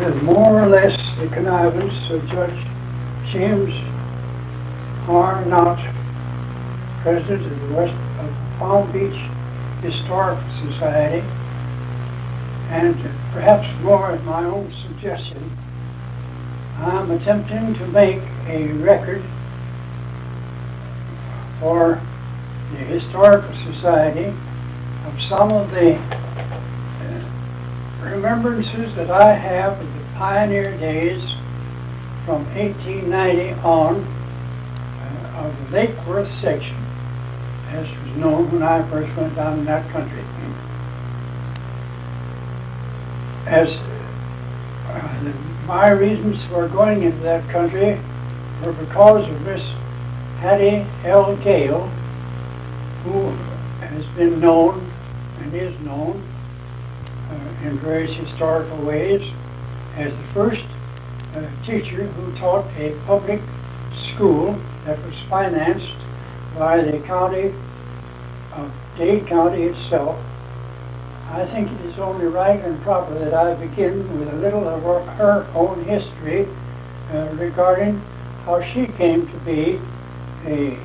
with more or less the connivance of Judge James R. Knott, president of the Palm Beach Historical Society, and perhaps more at my own suggestion, I'm attempting to make a record for the Historical Society of some of the remembrances that I have of the pioneer days from 1890 on of the Lake Worth section, as was known when I first went down in that country. As my reasons for going into that country were because of Miss Hattie Gale, who has been known and is known in various historical ways as the first teacher who taught a public school that was financed by the county of Dade County itself. I think it is only right and proper that I begin with a little of her own history regarding how she came to be a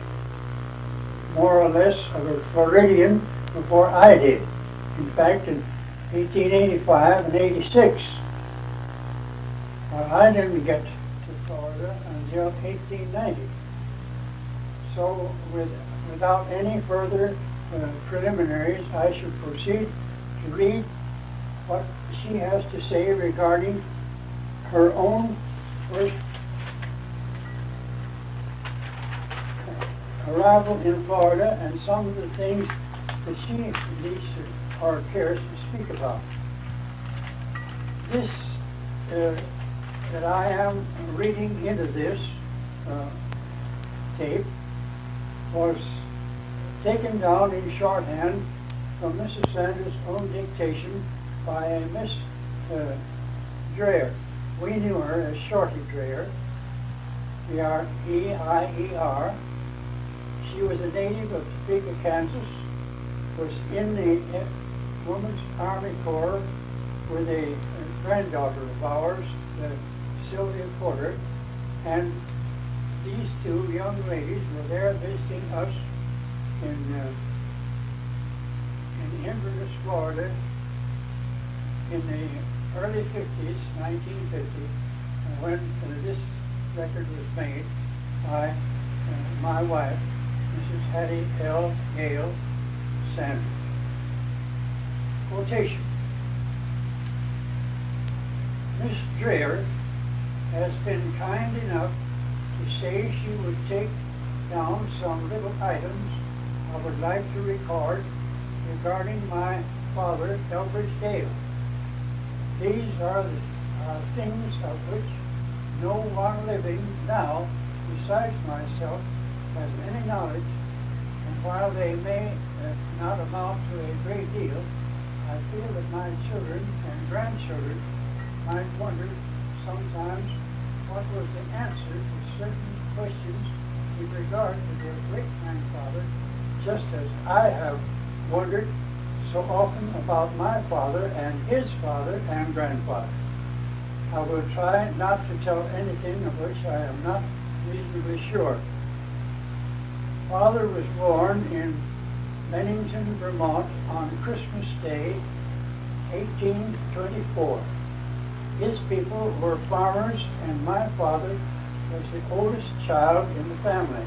more or less of a Floridian before I did. In fact, in 1885 and 86, I didn't get to Florida until 1890. So without any further preliminaries, I should proceed to read what she has to say regarding her own first arrival in Florida and some of the things that she needs to, or cares to speak about. This that I am reading into this tape was taken down in shorthand from Mrs. Sanders' own dictation by a Miss Dreyer. We knew her as Shorty Dreyer, D-R-E-I-E-R. She was a native of Topeka, Kansas, was in the Women's Army Corps with a granddaughter of ours, Sylvia Porter, and these two young ladies were there visiting us in Inverness, Florida, in the early 50s, 1950, when this record was made by my wife, Mrs. Hattie Gale Sanders. Quotation. Miss Dreyer has been kind enough to say she would take down some little items I would like to record regarding my father, Elbridge Gale. These are things of which no one living now, besides myself, has any knowledge, and while they may not amount to a great deal, I feel that my children and grandchildren might wonder sometimes what was the answer to certain questions with regard to their great-grandfather, just as I have wondered so often about my father and his father and grandfather. I will try not to tell anything of which I am not reasonably sure. Father was born in Bennington, Vermont on Christmas Day, 1824. His people were farmers, and my father was the oldest child in the family.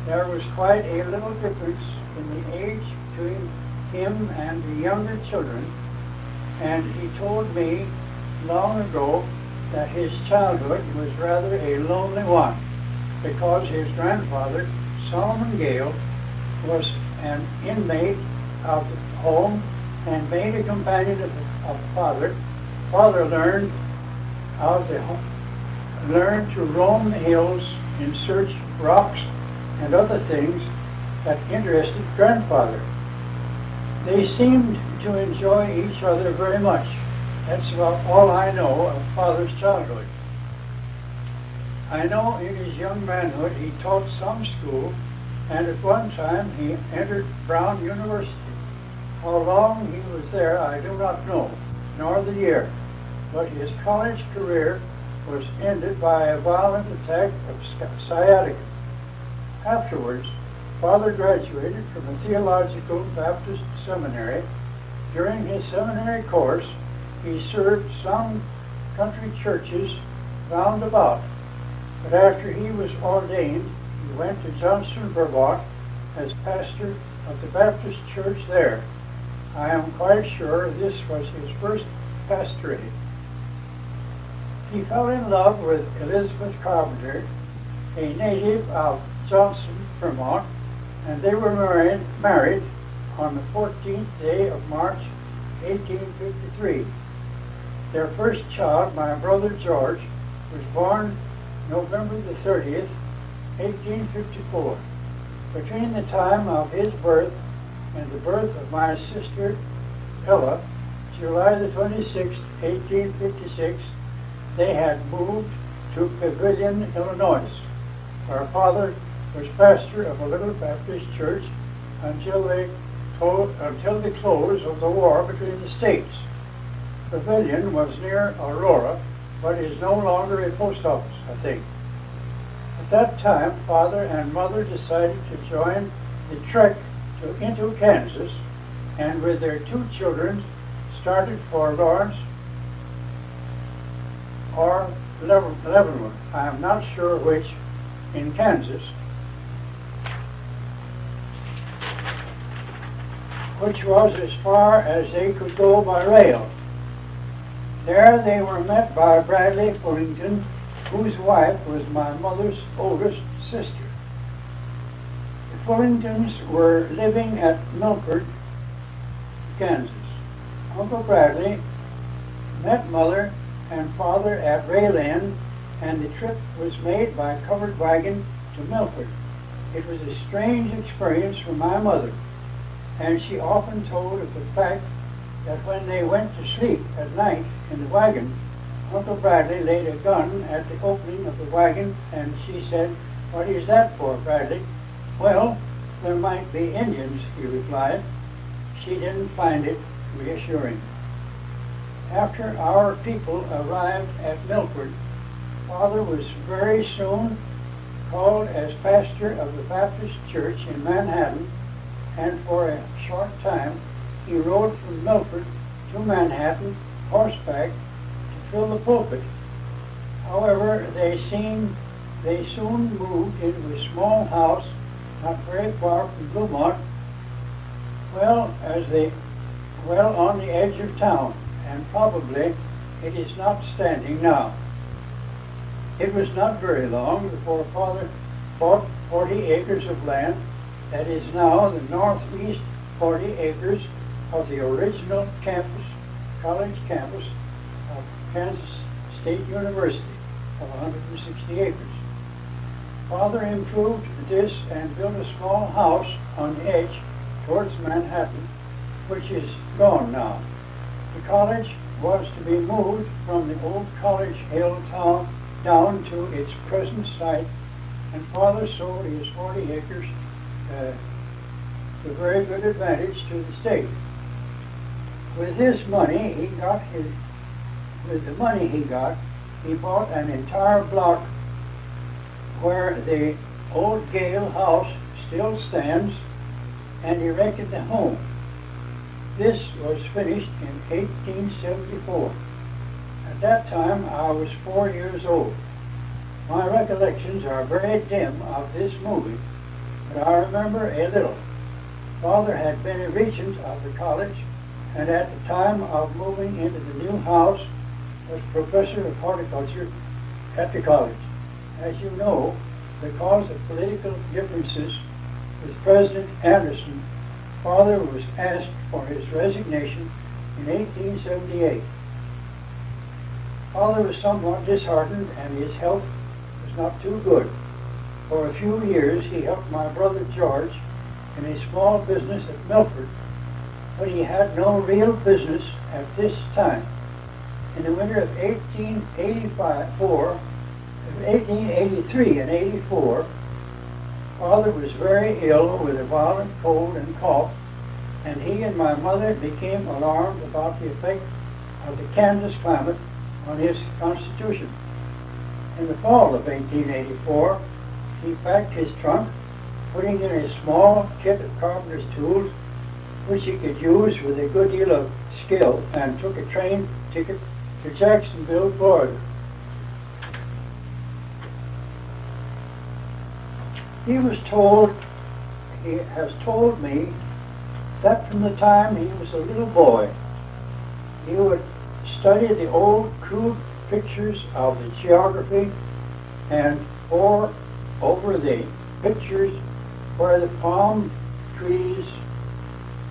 There was quite a little difference in the age between him and the younger children, and he told me long ago that his childhood was rather a lonely one, because his grandfather, Solomon Gale, was an inmate of the home and made a companion of father. Father learned to roam the hills in search of rocks and other things that interested grandfather. They seemed to enjoy each other very much. That's about all I know of father's childhood. I know in his young manhood he taught some school, and at one time he entered Brown University. How long he was there I do not know, nor the year. but his college career was ended by a violent attack of sciatica. Afterwards, Father graduated from a theological Baptist seminary. During his seminary course, he served some country churches round about, but after he was ordained, he went to Johnson, Vermont, as pastor of the Baptist church there. I am quite sure this was his first pastorate. He fell in love with Elizabeth Carpenter, a native of Johnson, Vermont, and they were married on the 14th day of March, 1853. Their first child, my brother George, was born November the 30th, 1854. Between the time of his birth and the birth of my sister Ella, July the 26th, 1856, they had moved to Pavilion, Illinois. Our father was pastor of a little Baptist church until the close of the war between the states. Pavilion was near Aurora, but is no longer a post office, I think. At that time, Father and Mother decided to join the trek into Kansas, and with their 2 children started for Lawrence or Leavenworth, I am not sure which, in Kansas, which was as far as they could go by rail. There they were met by Bradley Fullington, whose wife was my mother's oldest sister. The Fullingtons were living at Milford, Kansas. Uncle Bradley met Mother and Father at Rail End, and the trip was made by covered wagon to Milford. It was a strange experience for my mother, and she often told of the fact that when they went to sleep at night in the wagon, Uncle Bradley laid a gun at the opening of the wagon, and she said, "What is that for, Bradley?" "Well, there might be Indians," he replied. She didn't find it reassuring. After our people arrived at Milford, Father was very soon called as pastor of the Baptist church in Manhattan, and for a short time he rode from Milford to Manhattan horseback to fill the pulpit. However, they soon moved into a small house not very far from Vermont, on the edge of town, and probably it is not standing now. It was not very long before Father bought 40 acres of land that is now the northeast 40 acres of the original college campus of Kansas State University of 160 acres. Father improved this and built a small house on the edge towards Manhattan, which is gone now. The college was to be moved from the old College Hill town down to its present site, and Father sold his 40 acres to very good advantage to the state. With the money he got, he bought an entire block where the old Gale house still stands, and erected the home. This was finished in 1874. At that time, I was 4 years old. My recollections are very dim of this moving, but I remember a little. Father had been a regent of the college, and at the time of moving into the new house was professor of horticulture at the college. As you know, because of political differences with President Anderson, Father was asked for his resignation in 1878. Father was somewhat disheartened, and his health was not too good. For a few years he helped my brother George in a small business at Milford, but he had no real business at this time. In the winter of 1883 and 84, Father was very ill with a violent cold and cough, and he and my mother became alarmed about the effect of the Kansas climate on his Constitution. In the fall of 1884, he packed his trunk, putting in a small kit of carpenter's tools, which he could use with a good deal of skill, and took a train ticket to Jacksonville, Florida. He has told me that from the time he was a little boy, he would study the old crude pictures of the geography and pore over the pictures where the palm trees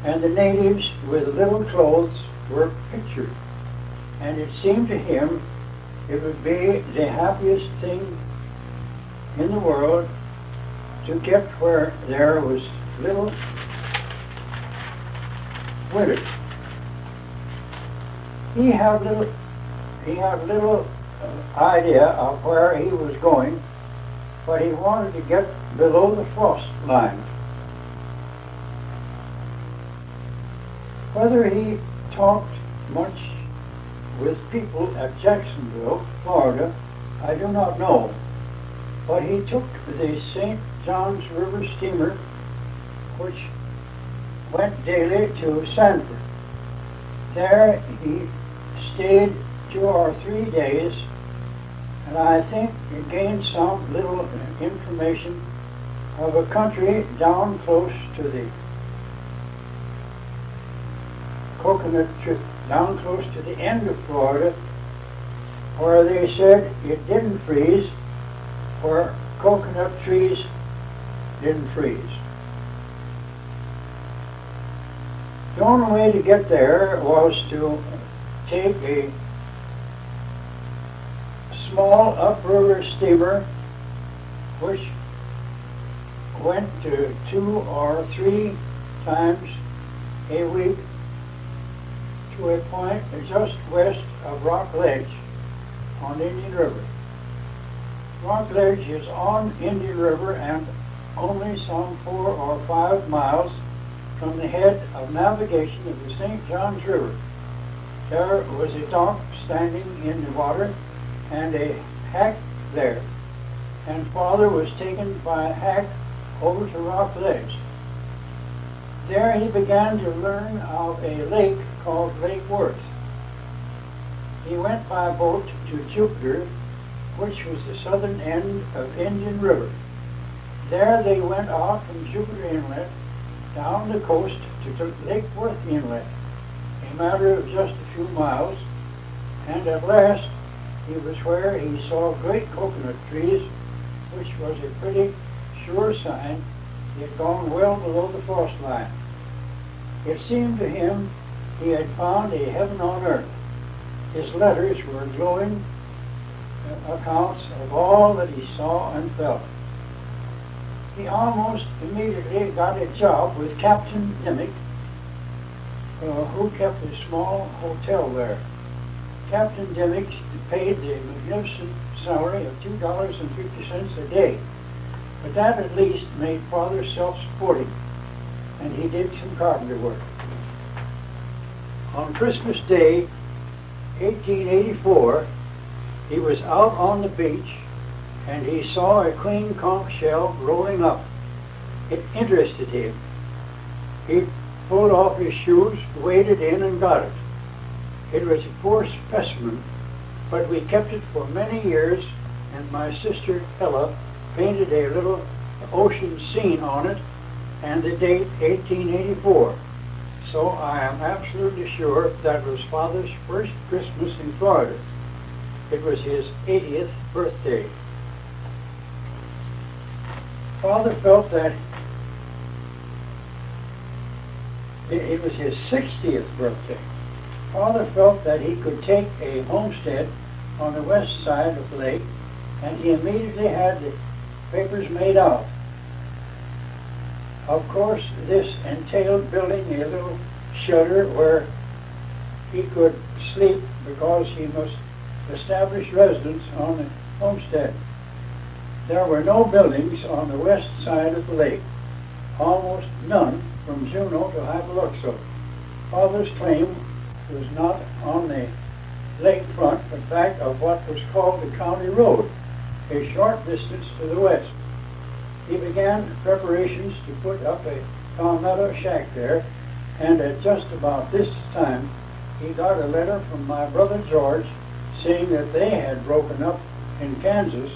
and the natives with little clothes were pictured. And it seemed to him it would be the happiest thing in the world to get where there was little winter. He had little idea of where he was going, but he wanted to get below the frost line. Whether he talked much with people at Jacksonville, Florida, I do not know, but he took the St. Johns River steamer, which went daily to Sanford. There he stayed 2 or 3 days, and I think he gained some little information of a country down close to the coconut tree, down close to the end of Florida, where they said it didn't freeze, where coconut trees didn't freeze. The only way to get there was to take a small upriver steamer which went to 2 or 3 times a week to a point just west of Rock Ledge on Indian River. Rock Ledge is on Indian River and only some 4 or 5 miles from the head of navigation of the St. Johns River. There was a dock standing in the water and a hack there, and Father was taken by a hack over to Rock Ledge. There he began to learn of a lake called Lake Worth. He went by boat to Jupiter, which was the southern end of Indian River. There they went out from Jupiter Inlet down the coast to Lake Worth Inlet, a matter of just a few miles, and at last he was where he saw great coconut trees, which was a pretty sure sign he had gone well below the frost line. It seemed to him he had found a heaven on earth. His letters were glowing accounts of all that he saw and felt. He almost immediately got a job with Captain Dimmick, who kept a small hotel there. Captain Dimmick paid the magnificent salary of $2.50 a day, but that at least made Father self-supporting, and he did some carpenter work. On Christmas Day, 1884, he was out on the beach and he saw a queen conch shell rolling up. It interested him. He pulled off his shoes, waded in and got it. It was a poor specimen, but we kept it for many years, and my sister Ella painted a little ocean scene on it and the date 1884. So I am absolutely sure that was Father's first Christmas in Florida. It was his 80th birthday. Father felt that it was his 60th birthday. Father felt that he could take a homestead on the west side of the lake, and he immediately had the papers made out. Of course, this entailed building a little shelter where he could sleep, because he must establish residence on the homestead. There were no buildings on the west side of the lake, almost none from Juneau to Hypoluxo. Father's claim was not on the lakefront, in fact, of what was called the county road, a short distance to the west. He began preparations to put up a palmetto shack there, and at just about this time, he got a letter from my brother George saying that they had broken up in Kansas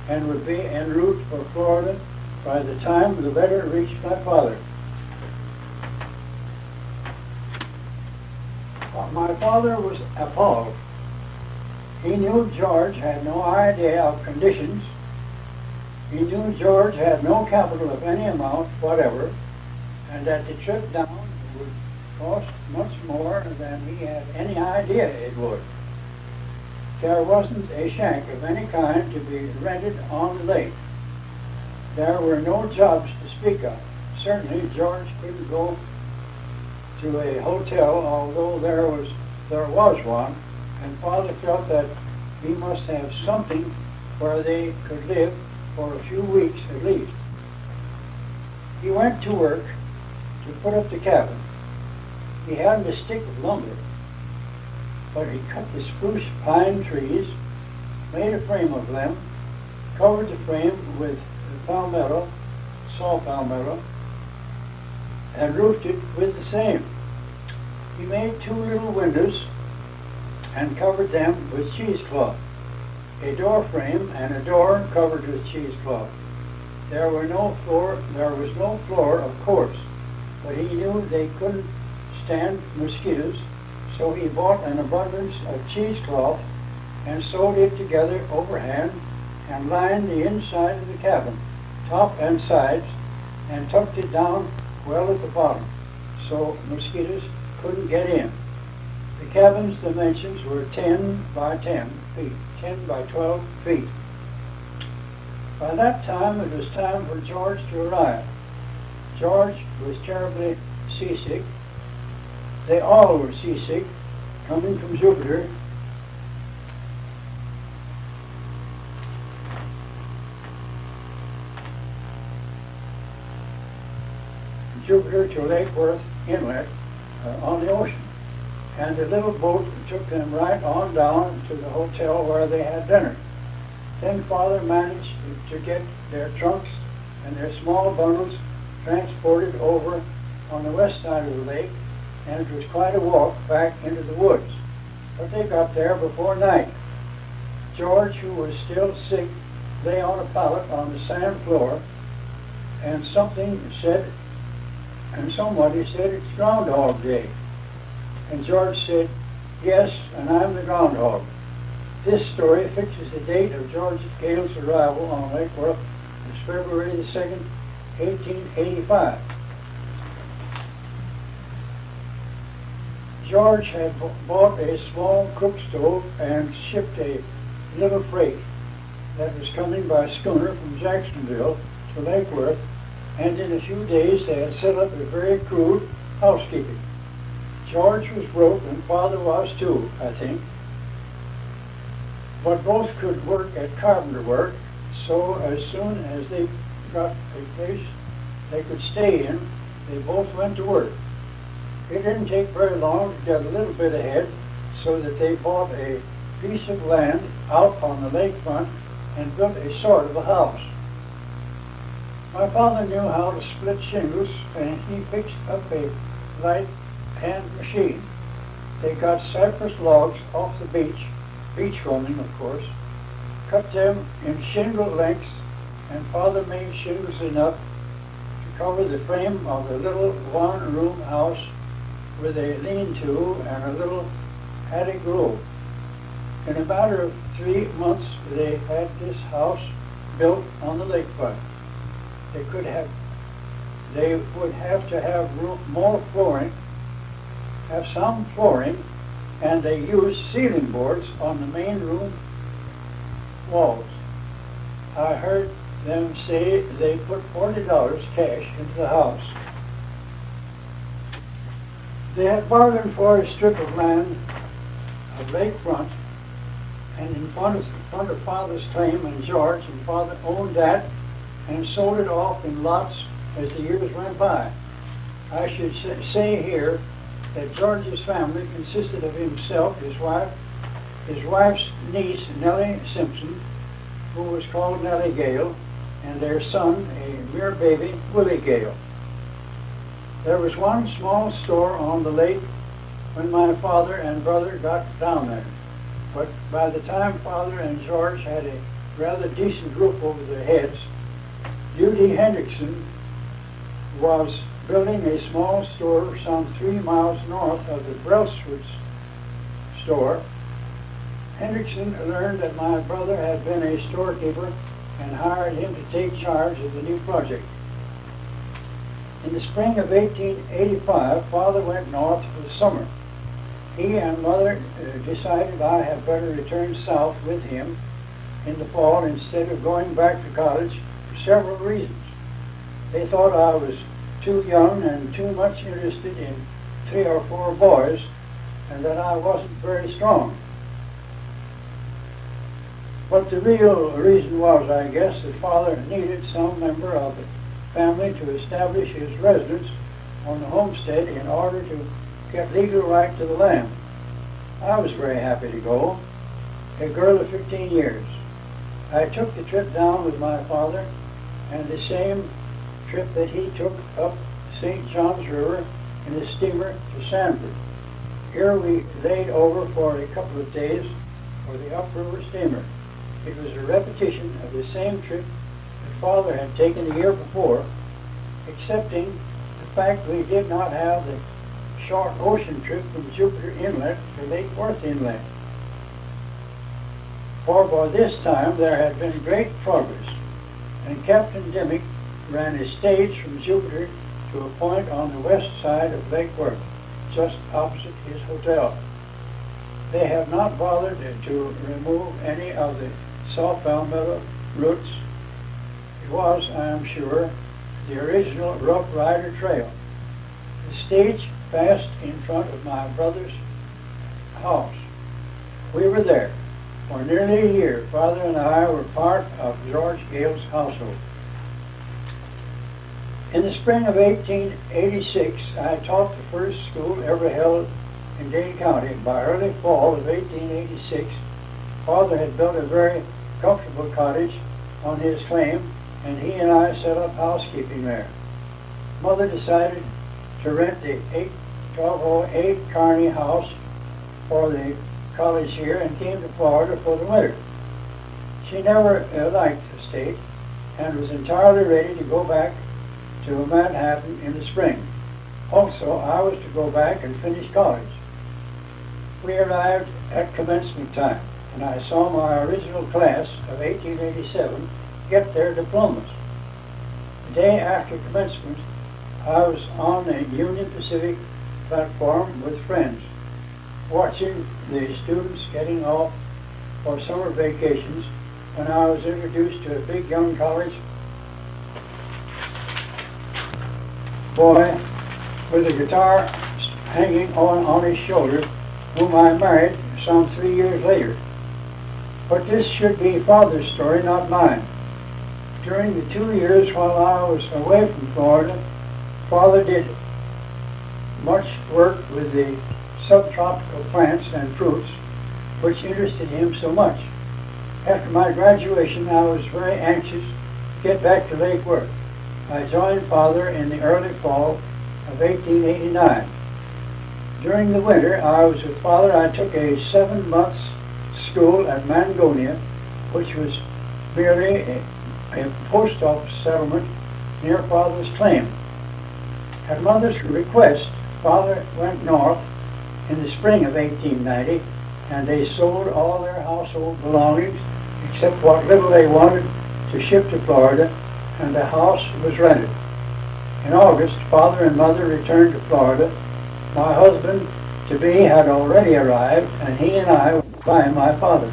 and would be en route for Florida by the time the letter reached my father. My father was appalled. He knew George had no idea of conditions. He knew George had no capital of any amount whatever, and that the trip down would cost much more than he had any idea it would. There wasn't a shack of any kind to be rented on the lake. There were no jobs to speak of. Certainly George couldn't go to a hotel, although there was one, and Father felt that he must have something where they could live for a few weeks at least. He went to work to put up the cabin. He hadn't a stick of lumber, but he cut the spruce pine trees, made a frame of them, covered the frame with palmetto, saw palmetto, and roofed it with the same. He made 2 little windows and covered them with cheesecloth, a door frame and a door covered with cheesecloth. There was no floor, of course, but he knew they couldn't stand mosquitoes, so he bought an abundance of cheesecloth and sewed it together overhand and lined the inside of the cabin, top and sides, and tucked it down well at the bottom, so mosquitoes couldn't get in. The cabin's dimensions were 10 by 10 feet, 10 by 12 feet. By that time, it was time for George to arrive. George was terribly seasick. They all were seasick, coming from Jupiter. Jupiter to Lake Worth Inlet on the ocean. And the little boat took them right on down to the hotel where they had dinner. Then Father managed to get their trunks and their small bundles transported over on the west side of the lake, and it was quite a walk back into the woods. But they got there before night. George, who was still sick, lay on a pallet on the sand floor, and somebody said it's Groundhog Day. And George said, yes, and I'm the groundhog. This story fixes the date of George Gale's arrival on Lake Worth as February the 2nd, 1885. George had bought a small cook stove and shipped a little freight that was coming by schooner from Jacksonville to Lake Worth, and in a few days they had set up a very crude housekeeping. George was broke, and Father was too, I think. But both could work at carpenter work, so as soon as they got a place they could stay in, they both went to work. It didn't take very long to get a little bit ahead, so that they bought a piece of land out on the lakefront and built a sort of a house. My father knew how to split shingles, and he fixed up a light hand machine. They got cypress logs off the beach combing, of course, cut them in shingle lengths, and Father made shingles enough to cover the frame of a little one-room house with a lean-to and a little Hattie Gale. In a matter of 3 months, they had this house built on the lakefront. They would have to have more flooring, have some flooring, and they used ceiling boards on the main room walls. I heard them say they put $40 cash into the house. They had bargained for a strip of land of lakefront, and in front of Father's claim, and George and Father owned that and sold it off in lots as the years went by. I should say here that George's family consisted of himself, his wife, his wife's niece, Nellie Simpson, who was called Hattie Gale, and their son, a mere baby, Willie Gale. There was one small store on the lake when my father and brother got down there, but by the time Father and George had a rather decent roof over their heads, Judy Hendrickson was building a small store some 3 miles north of the Brailsford's store. Hendrickson learned that my brother had been a storekeeper and hired him to take charge of the new project. In the spring of 1885, Father went north for the summer. He and Mother decided I had better return south with him in the fall instead of going back to college for several reasons. They thought I was too young and too much interested in 3 or 4 boys, and that I wasn't very strong. But the real reason was, I guess, that Father needed some member of the family to establish his residence on the homestead in order to get legal right to the land. I was very happy to go, a girl of 15 years. I took the trip down with my father, and the same trip that he took up St. John's River in a steamer to Sanford. Here we laid over for a couple of days for the upriver steamer. It was a repetition of the same trip that Father had taken the year before, excepting the fact we did not have the short ocean trip from Jupiter Inlet to Lake Worth Inlet. For by this time there had been great progress, and Captain Dimmick ran a stage from Jupiter to a point on the west side of Lake Worth, just opposite his hotel. They have not bothered to remove any of the soft palmetto roots. It was, I am sure, the original Rough Rider Trail. The stage passed in front of my brother's house. We were there. For nearly a year, Father and I were part of George Gale's household. In the spring of 1886, I taught the first school ever held in Dane County. By early fall of 1886, Father had built a very comfortable cottage on his claim, and he and I set up housekeeping there. Mother decided to rent the 1208 Kearney house for the college here and came to Florida for the winter. She never liked the state and was entirely ready to go back to Manhattan in the spring. Also, I was to go back and finish college. We arrived at commencement time, and I saw my original class of 1887 get their diplomas. The day after commencement, I was on the Union Pacific platform with friends, watching the students getting off for summer vacations, when I was introduced to a big young college boy with a guitar hanging on his shoulder, whom I married some 3 years later. But this should be Father's story, not mine. During the 2 years while I was away from Florida, Father did much work with the subtropical plants and fruits, which interested him so much. After my graduation, I was very anxious to get back to Lake Worth. I joined Father in the early fall of 1889. During the winter, I was with Father. I took a 7-month school at Mangonia, which was merely a post office settlement near Father's claim. At Mother's request, Father went north in the spring of 1890, and they sold all their household belongings except what little they wanted to ship to Florida, and the house was rented. In August, Father and Mother returned to Florida. My husband-to-be had already arrived, and he and I would find my father.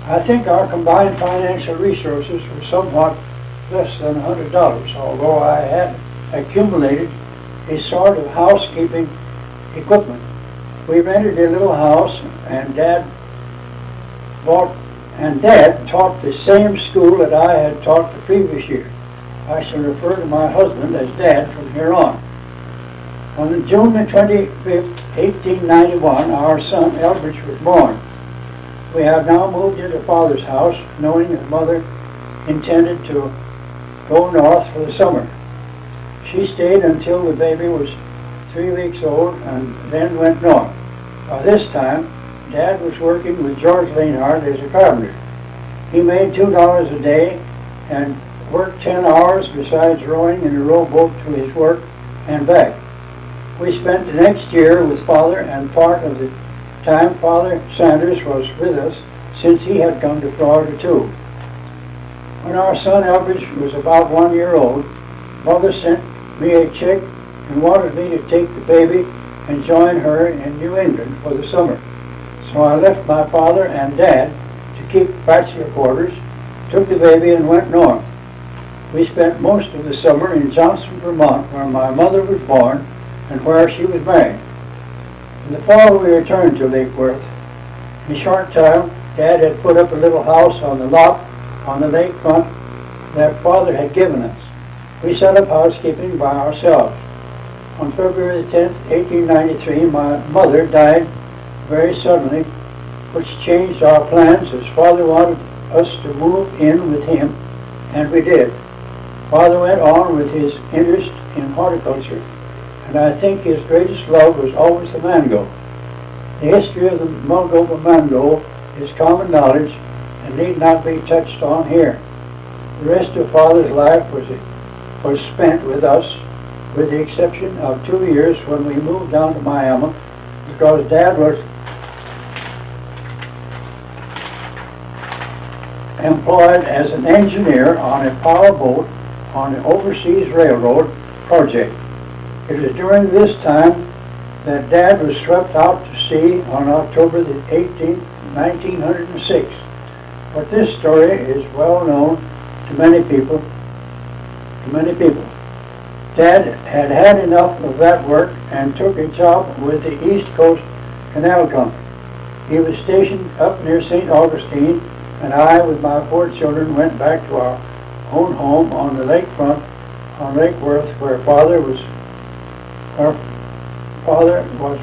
I think our combined financial resources were somewhat less than $100, although I had accumulated a sort of housekeeping equipment. We rented a little house, and Dad taught the same school that I had taught the previous year. I shall refer to my husband as Dad from here on. On June the 25th, 1891, our son Elbridge was born. We had now moved into Father's house, knowing that Mother intended to go north for the summer. She stayed until the baby was 3 weeks old and then went north. By this time, Dad was working with George Lanehart as a carpenter. He made $2 a day and worked 10 hours besides rowing in a rowboat to his work and back. We spent the next year with Father, and part of the time Father Sanders was with us, since he had come to Florida too. When our son Elbridge was about 1 year old, Mother sent me a check and wanted me to take the baby and join her in New England for the summer. So I left my father and Dad to keep bachelor quarters, took the baby and went north. We spent most of the summer in Johnson, Vermont, where my mother was born and where she was married. In the fall we returned to Lake Worth. In a short time, Dad had put up a little house on the lot on the lake front that Father had given us. We set up housekeeping by ourselves. On February 10th, 1893, my mother died very suddenly, which changed our plans, as Father wanted us to move in with him, and we did. Father went on with his interest in horticulture, and I think his greatest love was always the mango. The history of the Mulgoba mango is common knowledge and need not be touched on here. The rest of Father's life was spent with us, with the exception of 2 years when we moved down to Miami, because Dad was employed as an engineer on a power boat on an overseas railroad project. It was during this time that Dad was swept out to sea on October the 18th, 1906. But this story is well known to many people. Dad had had enough of that work and took a job with the East Coast Canal Company. He was stationed up near St. Augustine, and I, with my 4 children, went back to our own home on the lakefront on Lake Worth, where Father was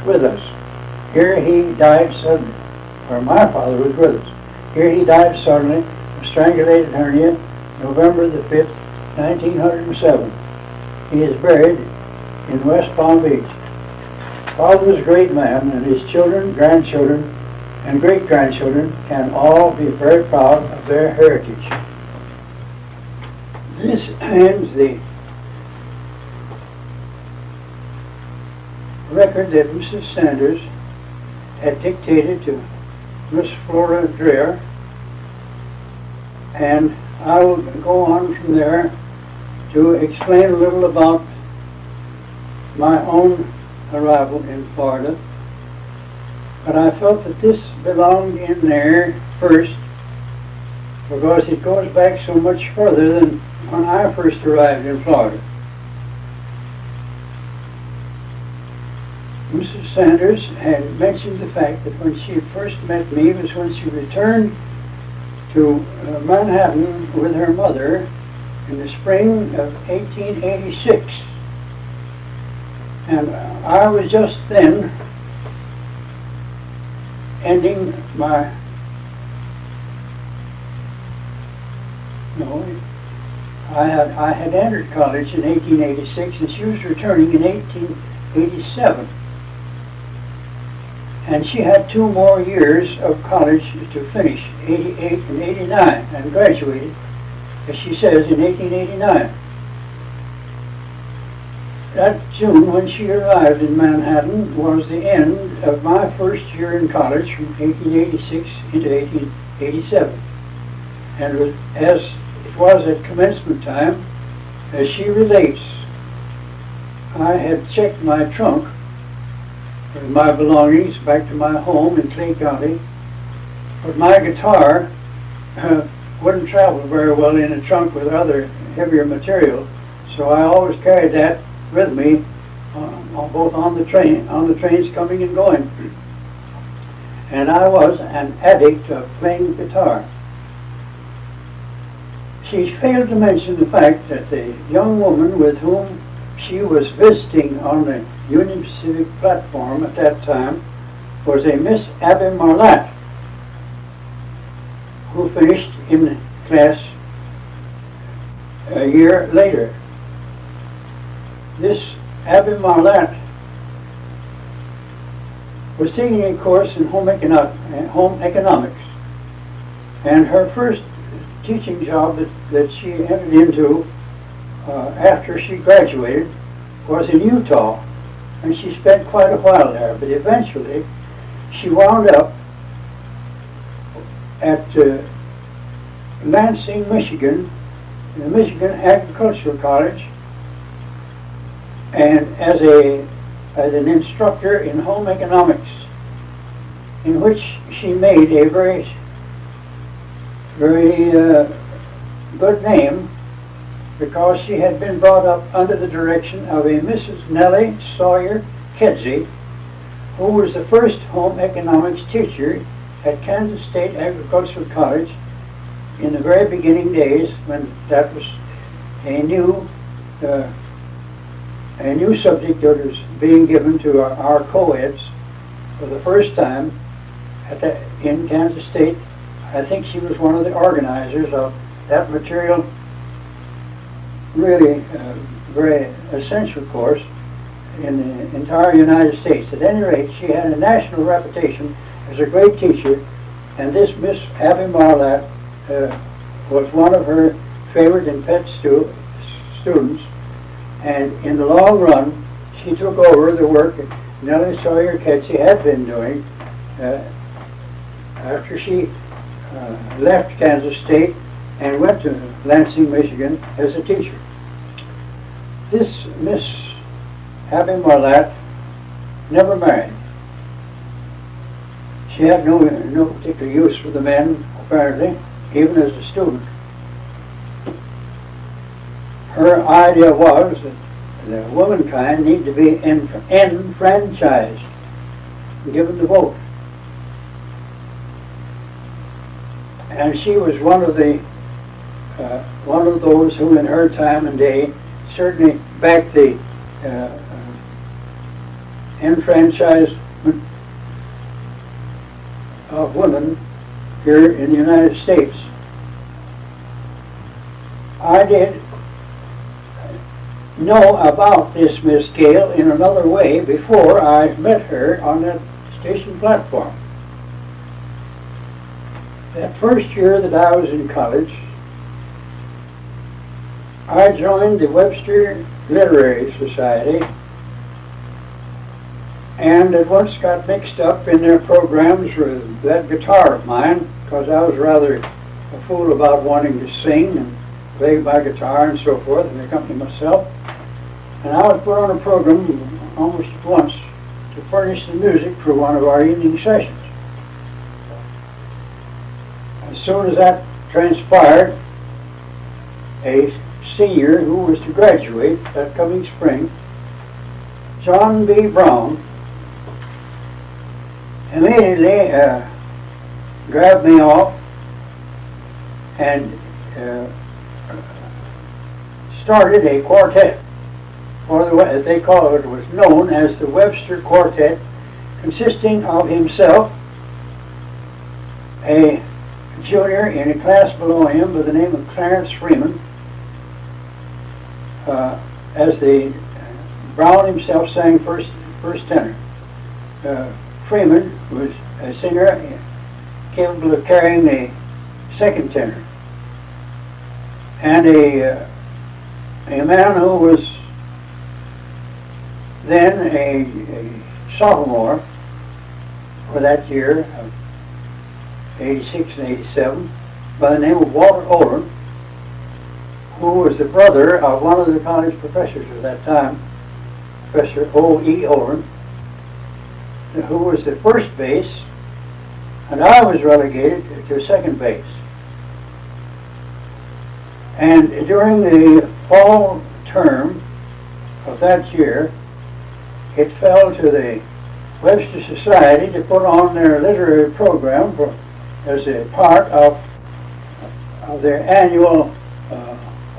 with us. Here he died suddenly, or my father was with us. Here he died suddenly of strangulated hernia, November the 5th, 1907. He is buried in West Palm Beach. Father was a great man, and his children, grandchildren, and great-grandchildren can all be very proud of their heritage. This ends the record that Mrs. Sanders had dictated to Miss Flora Dreher, and I will go on from there to explain a little about my own arrival in Florida. But I felt that this belonged in there first, because it goes back so much further than when I first arrived in Florida. Mrs. Sanders had mentioned the fact that when she first met me was when she returned to Manhattan with her mother in the spring of 1886. And I was just then ending my, I had entered college in 1886, and she was returning in 1887. And she had 2 more years of college to finish, 88 and 89, and graduated, as she says, in 1889. That June, when she arrived in Manhattan, was the end of my first year in college from 1886 into 1887. And as it was at commencement time, as she relates, I had checked my trunk with my belongings back to my home in Clay County, but my guitar wouldn't travel very well in a trunk with other heavier material, so I always carried that with me, both on the trains coming and going. And I was an addict of playing guitar. She failed to mention the fact that the young woman with whom she was visiting on the Union Pacific platform at that time was a Miss Abby Marlatt. who finished in class a year later. This Abby Marlatt was taking a course in home economics, and her first teaching job that she entered into after she graduated was in Utah, and she spent quite a while there, but eventually she wound up at Lansing, Michigan, in the Michigan Agricultural College, and as an instructor in home economics, in which she made a very good name, because she had been brought up under the direction of a Mrs. Nellie Sawyer Kedzie, who was the first home economics teacher at Kansas State Agricultural College in the very beginning days, when that was a new subject that was being given to our co-eds for the first time in Kansas State. I think she was one of the organizers of that material, really very essential course in the entire United States. At any rate, she had a national reputation as a great teacher, and this Miss Abby Marlatt was one of her favorite and pet students, and in the long run she took over the work that Nellie Sawyer Kedzie had been doing after she left Kansas State and went to Lansing, Michigan as a teacher. This Miss Abby Marlatt never married. She had no particular use for the men, apparently, even as a student. Her idea was that the womankind need to be enfranchised, given the vote. And she was one of those who, in her time and day, certainly backed the enfranchisement of women here in the United States. I did know about this Miss Gale in another way before I met her on that station platform. That first year that I was in college, I joined the Webster Literary Society, and at once got mixed up in their programs with that guitar of mine, because I was rather a fool about wanting to sing and play my guitar and so forth and accompany myself. And I was put on a program almost at once to furnish the music for one of our evening sessions. As soon as that transpired, a senior who was to graduate that coming spring, John B. Brown, immediately grabbed me off and started a quartet, or as they call it, was known as the Webster Quartet, consisting of himself, a junior in a class below him by the name of Clarence Freeman, as the Brown himself sang first tenor. Freeman was a singer capable of carrying the second tenor, and a man who was then a sophomore for that year of 86 and 87, by the name of Walter Olin, who was the brother of one of the college professors at that time, Professor O.E. Olin, who was the first bass, and I was relegated to second base. And during the fall term of that year, it fell to the Webster Society to put on their literary program as a part of their annual,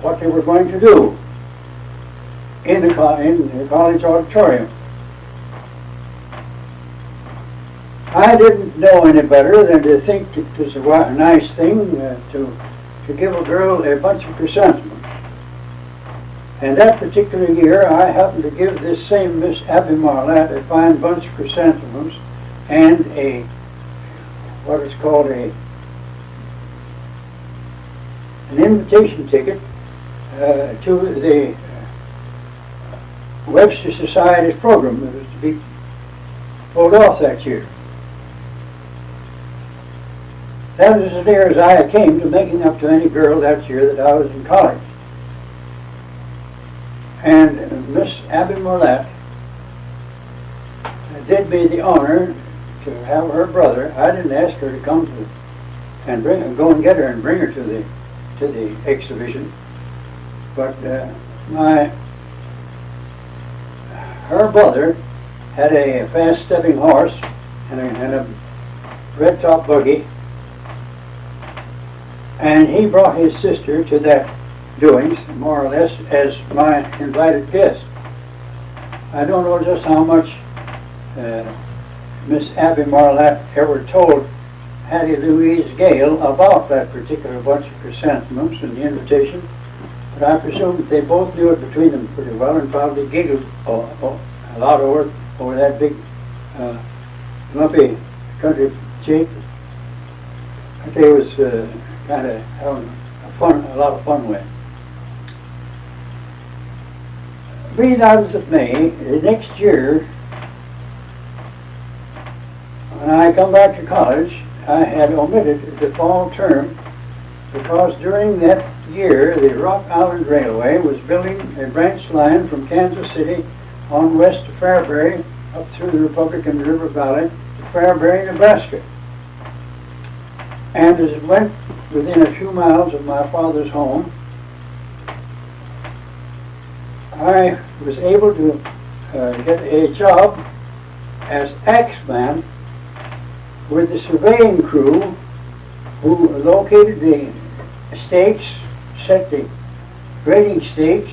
what they were going to do in the college auditorium. I didn't know any better than to think it was a nice thing to give a girl a bunch of chrysanthemums. And that particular year, I happened to give this same Miss Abby Marlatt a fine bunch of chrysanthemums and what is called an invitation ticket to the Webster Society's program that was to be pulled off that year. That was as near as I came to making up to any girl that year that I was in college. And Miss Abby Marlatt did me the honor to have her brother. I didn't ask her to come to and go and get her and bring her to the exhibition, but her brother had a fast-stepping horse and a red-top buggy, and he brought his sister to that doings, more or less, as my invited guest. I don't know just how much Miss Abby Marlatt ever told Hattie Gale about that particular bunch of chrysanthemums and the invitation, but I presume that they both knew it between them pretty well and probably giggled a lot over that big lumpy country cheek. I think it was kind of having a lot of fun with. Be that as it may, the next year, when I come back to college, I had omitted the fall term because during that year the Rock Island Railway was building a branch line from Kansas City on west to Fairbury up through the Republican River Valley to Fairbury, Nebraska. And as it went within a few miles of my father's home, I was able to get a job as axeman with the surveying crew who located the stakes, set the grading stakes,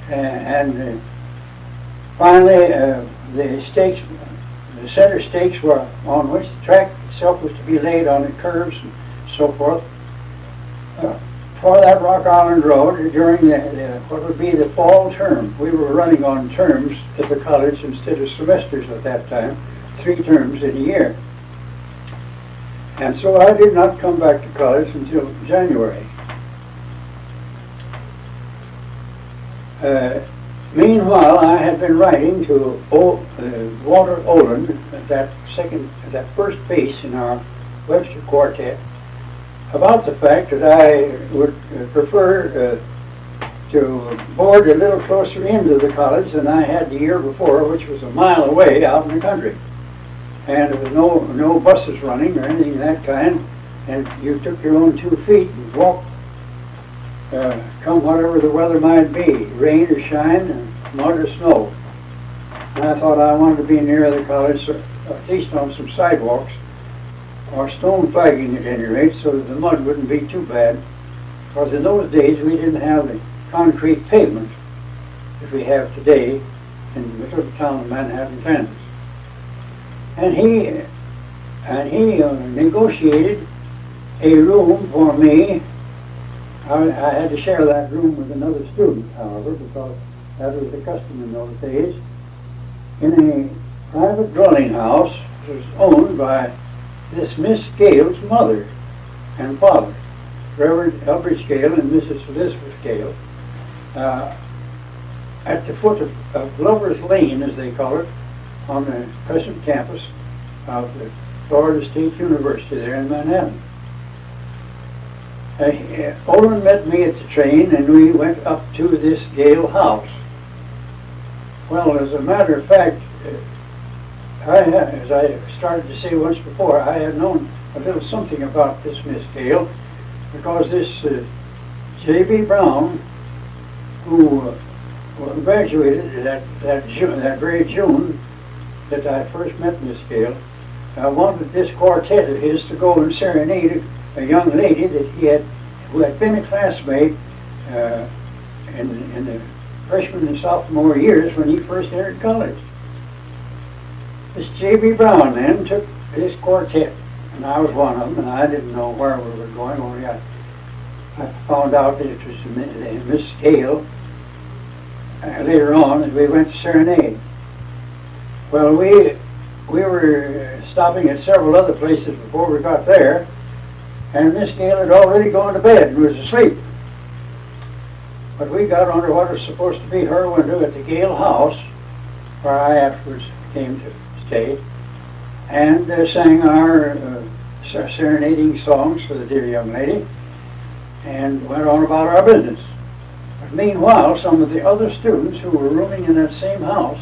and finally the stakes, the center stakes were on which the track itself was to be laid on the curves and so forth. For that Rock Island Road during what would be the fall term. We were running on terms at the college instead of semesters at that time, 3 terms in a year. And so I did not come back to college until January. Meanwhile, I had been writing to Walter Oland at that first base in our Webster Quartet about the fact that I would prefer to board a little closer into the college than I had the year before, which was a mile away out in the country. And there was no buses running or anything of that kind, and you took your own 2 feet and walked, come whatever the weather might be, rain or shine, mud or snow. And I thought I wanted to be near the college, so at least on some sidewalks, or stone flagging at any rate, so that the mud wouldn't be too bad. Because in those days we didn't have the concrete pavement that we have today in the little town of Manhattan, Kansas. And he negotiated a room for me. I had to share that room with another student, however, because that was the custom in those days, in a private dwelling house that was owned by this Miss Gale's mother and father, Reverend Elbridge Gale and Mrs. Elizabeth Gale, at the foot of Lover's Lane, as they call it, on the present campus of the Florida State University there in Manhattan. Olin met me at the train and we went up to this Gale house. Well, as a matter of fact, as I started to say once before, I had known a little something about this Miss Gale because this J.B. Brown, who graduated that very June that I first met Miss Gale, wanted this quartet of his to go and serenade a young lady who had been a classmate in the freshman and sophomore years when he first entered college. This J.B. Brown then took this quartet, and I was one of them, and I didn't know where we were going. Only I found out that it was Miss Gale later on, as we went to serenade. Well, we were stopping at several other places before we got there, and Miss Gale had already gone to bed and was asleep. But we got under what was supposed to be her window at the Gale house, where I afterwards came to stay, and sang our serenading songs for the dear young lady, and went on about our business. But meanwhile, some of the other students who were rooming in that same house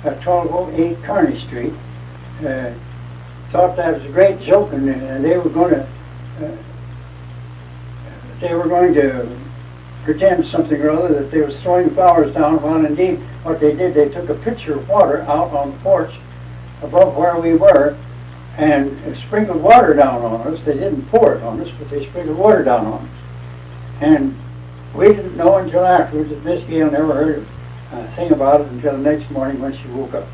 at 1208 Kearney Street thought that was a great joke, and they were going to pretend something or other that they was throwing flowers down. Well, indeed, what they did, they took a pitcher of water out on the porch above where we were and sprinkled water down on us. They didn't pour it on us, but they sprinkled water down on us. And we didn't know until afterwards that Miss Gale never heard a thing about it until the next morning when she woke up.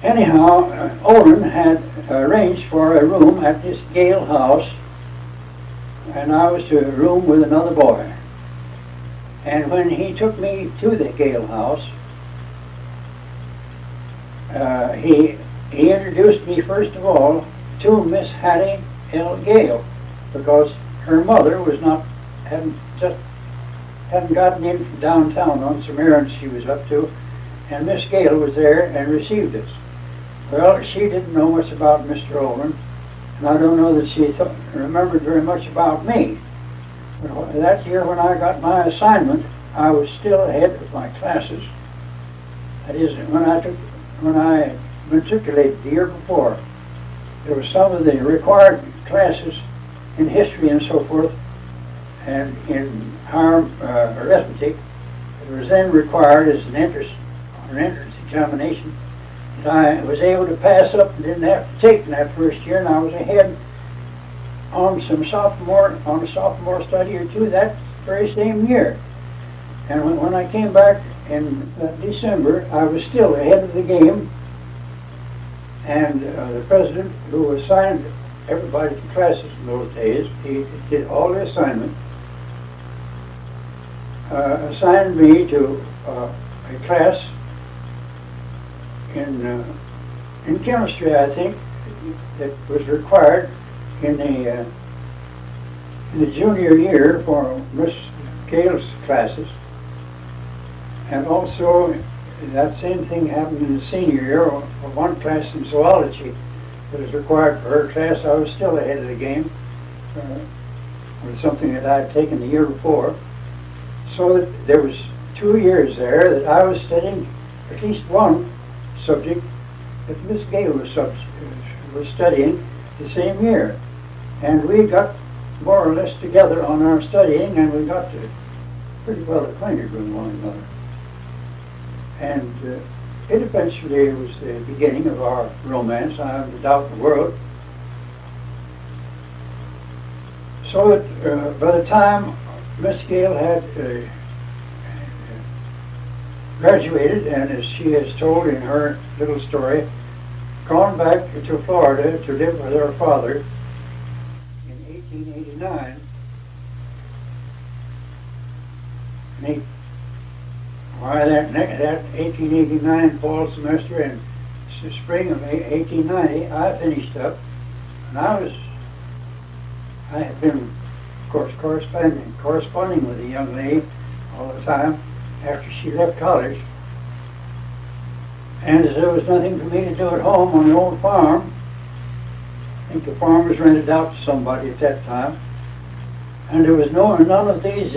Anyhow, Olin had arranged for a room at this Gale house, and I was to room with another boy. And when he took me to the Gale house, he introduced me first of all to Miss Hattie Gale, because her mother hadn't gotten in from downtown on some errands she was up to, and Miss Gale was there and received us. Well, she didn't know much about Mr. Olin, and I don't know that she remembered very much about me. But that year when I got my assignment, I was still ahead of my classes. That is, when I matriculated the year before, there were some of the required classes in history and so forth, and in higher arithmetic, it was then required as an entrance examination that I was able to pass up and didn't have to take in that first year, and I was ahead on a sophomore study or two that very same year. And when I came back in December, I was still ahead of the game, and the president, who assigned everybody to classes in those days, he did all the assignment, assigned me to a class in chemistry, I think, that was required in the junior year for Miss Gale's classes. And also, that same thing happened in the senior year. For one class in zoology that was required for her class, I was still ahead of the game with something that I had taken the year before. So that there was 2 years there that I was studying at least one subject that Miss Gale was studying the same year. And we got more or less together on our studying, and we got pretty well acquainted with one another. And it eventually was the beginning of our romance, I have no doubt in the world. So that by the time Miss Gale had graduated, and as she has told in her little story, gone back to Florida to live with her father in 1889, that 1889 fall semester and spring of 1890, I finished up, and I had been, of course, corresponding with the young lady all the time after she left college. And as there was nothing for me to do at home on the old farm, I think the farm was rented out to somebody at that time, and there was none of these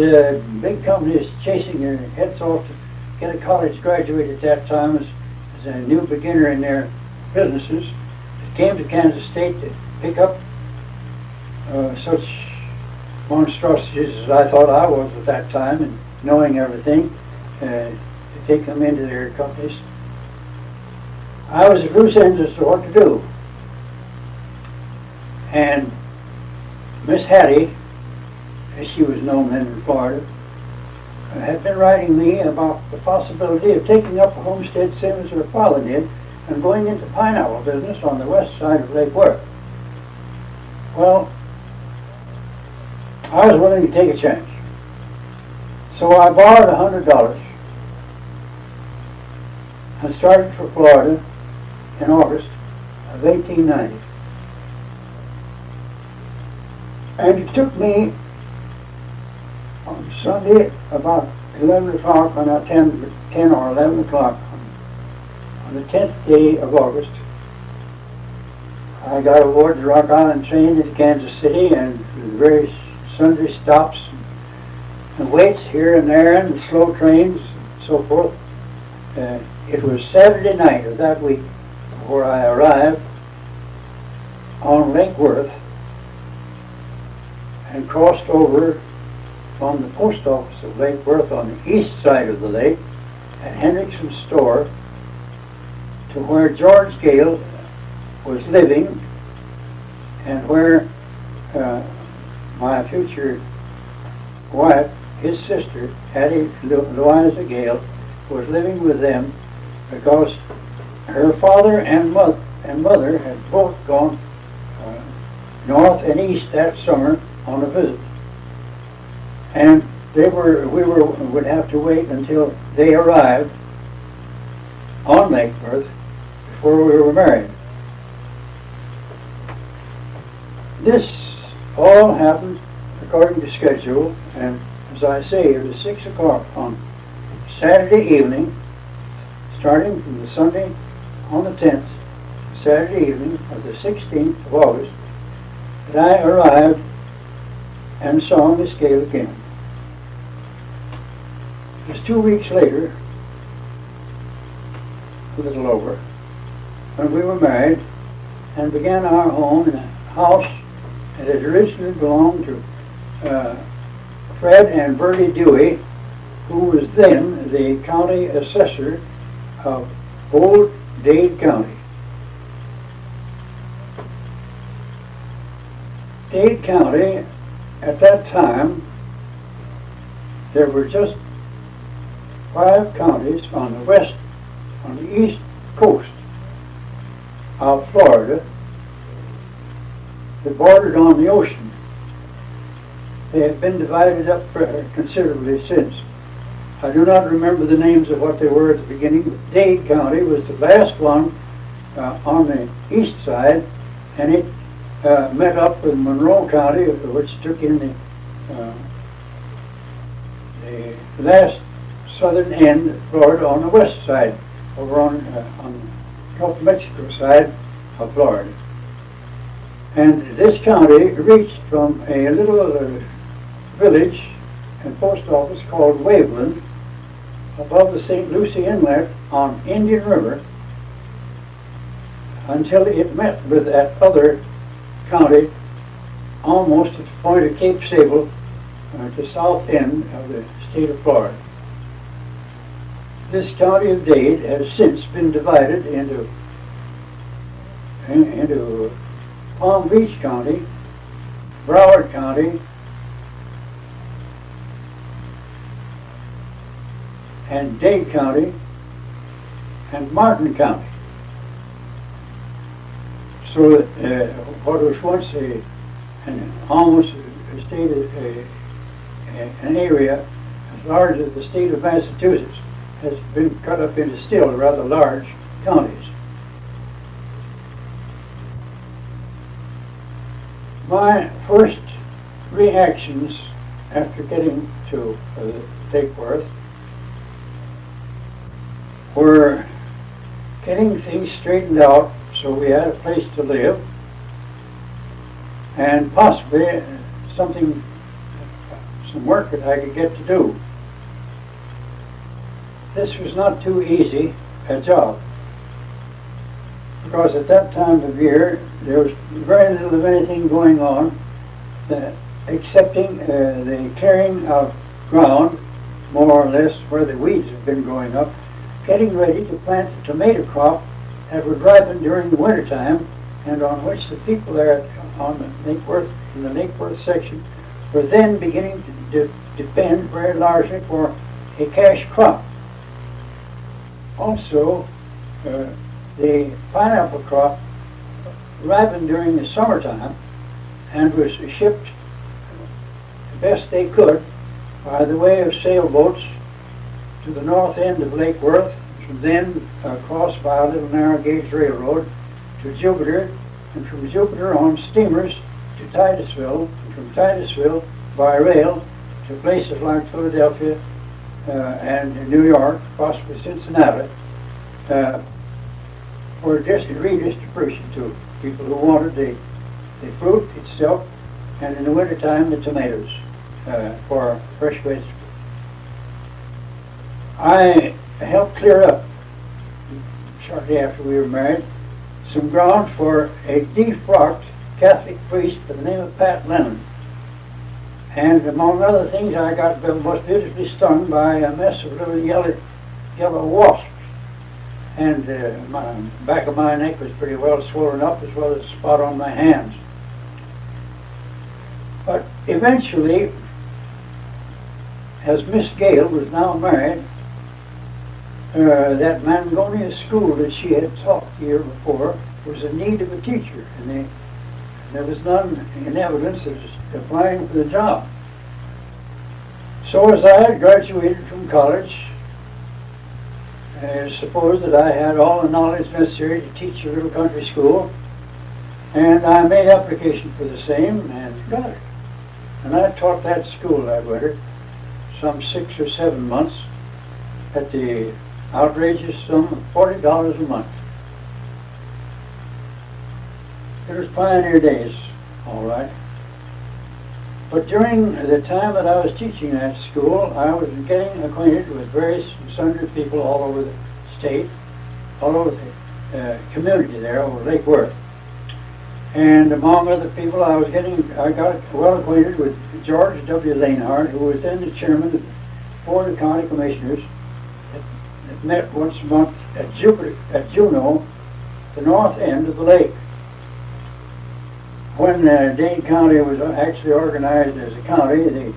big companies chasing their heads off to get a college graduate at that time as a new beginner in their businesses. It came to Kansas State to pick up such monstrosities as I thought I was at that time, and knowing everything, to take them into their companies. I was at loose ends as to what to do. And Miss Hattie, as she was known then in Florida, had been writing me about the possibility of taking up a homestead same as her father did, and going into pineapple business on the west side of Lake Worth. Well, I was willing to take a chance. So I borrowed $100 and started for Florida in August of 1890. And it took me on Sunday about 11 o'clock, on 10 or 11 o'clock, on the 10th day of August, I got aboard the Rock Island train into Kansas City, and various sundry stops and waits here and there, and slow trains and so forth. It was Saturday night of that week before I arrived on Lake Worth and crossed over from the post office of Lake Worth on the east side of the lake at Hendrickson's store to where George Gale was living, and where my future wife, his sister, Hattie Gale, was living with them, because her father and mother had both gone north and east that summer on a visit, and we would have to wait until they arrived on Lake Worth before we were married. This all happened according to schedule, and as I say, it was 6 o'clock on Saturday evening, starting from the Sunday on the 10th, Saturday evening of the 16th of August, that I arrived and saw Miss Gale again. It was 2 weeks later, a little over, when we were married and began our home in a house that had originally belonged to Fred and Bertie Dewey, who was then the county assessor of Old Dade County. Dade County, at that time, there were just 5 counties on the east coast of Florida that bordered on the ocean. They have been divided up considerably since. I do not remember the names of what they were at the beginning, but Dade County was the last one on the east side, and it met up with Monroe County, which took in the last southern end of Florida on the west side, over on the Gulf of Mexico side of Florida. And this county reached from a little village and post office called Waveland above the St. Lucie Inlet on Indian River until it met with that other county almost at the point of Cape Sable, the south end of the state of Florida. This county of Dade has since been divided into Palm Beach County, Broward County, and Dade County, and Martin County. So what was once almost a state an area as large as the state of Massachusetts has been cut up into still rather large counties. My first reactions after getting to Lake Worth were getting things straightened out so we had a place to live, and possibly some work that I could get to do. This was not too easy a job, because at that time of year there was very little of anything going on excepting the clearing of ground, more or less where the weeds have been growing up, getting ready to plant the tomato crop that would ripen during the wintertime, and on which the people there on the Lake Worth, in the Lake Worth section, were then beginning to depend very largely for a cash crop. Also, the pineapple crop ripened during the summertime and was shipped the best they could by the way of sailboats to the north end of Lake Worth, from then across by a little narrow gauge railroad to Jupiter, and from Jupiter on steamers to Titusville, and from Titusville by rail to places like Philadelphia and New York, possibly Cincinnati, for redistribution to people who wanted the fruit itself, and in the wintertime the tomatoes for fresh vegetables. I helped clear up, shortly after we were married, some ground for a defrocked Catholic priest by the name of Pat Lennon. And among other things, I got most beautifully stung by a mess of little yellow wasps. And my back of my neck was pretty well swollen up, as well as a spot on my hands. But eventually, as Miss Gale was now married, that Mangonia school that she had taught the year before was in need of a teacher, and there was none in evidence of applying for the job. So as I had graduated from college, I suppose that I had all the knowledge necessary to teach a little country school, and I made application for the same and got it. And I taught that school that winter some 6 or 7 months at the outrageous sum of $40 a month. It was pioneer days, all right. But during the time that I was teaching that school, I was getting acquainted with various and sundry people all over the state, all over the community there over Lake Worth. And among other people, I got well acquainted with George W. Lanehart, who was then the chairman of the Board of County Commissioners that met once a month at Juneau, the north end of the lake. When Dane County was actually organized as a county,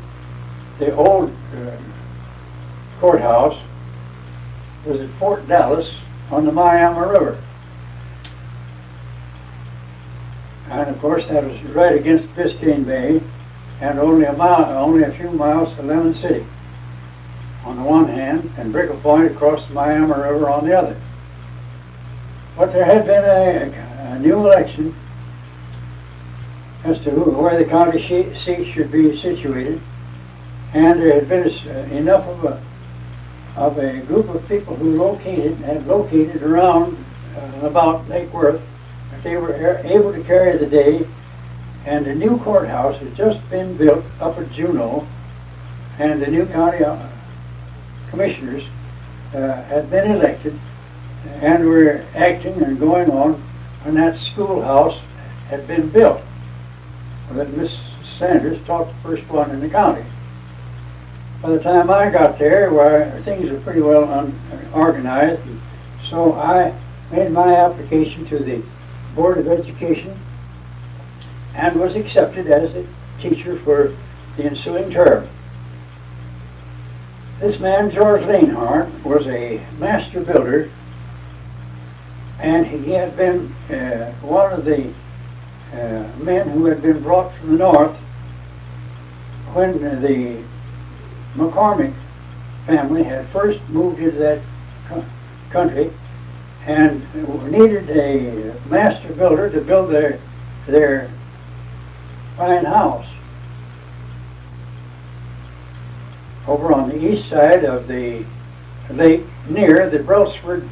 the old courthouse was at Fort Dallas on the Miami River. And of course that was right against Biscayne Bay, and only a few miles to Lemon City on the one hand, and Brickell Point across the Miami River on the other. But there had been a new election as to where the county seat should be situated, and there had been enough of a group of people who had located around and about Lake Worth that they were able to carry the day, and the new courthouse had just been built up at Juneau, and the new county commissioners had been elected and were acting and going on when that schoolhouse had been built, that Miss Sanders taught the first one in the county. By the time I got there, things were pretty well organized, and so I made my application to the Board of Education and was accepted as a teacher for the ensuing term. This man, George Lanehart, was a master builder, and he had been one of the men who had been brought from the north when the McCormick family had first moved into that country and needed a master builder to build their fine house over on the east side of the lake near the Brelsford's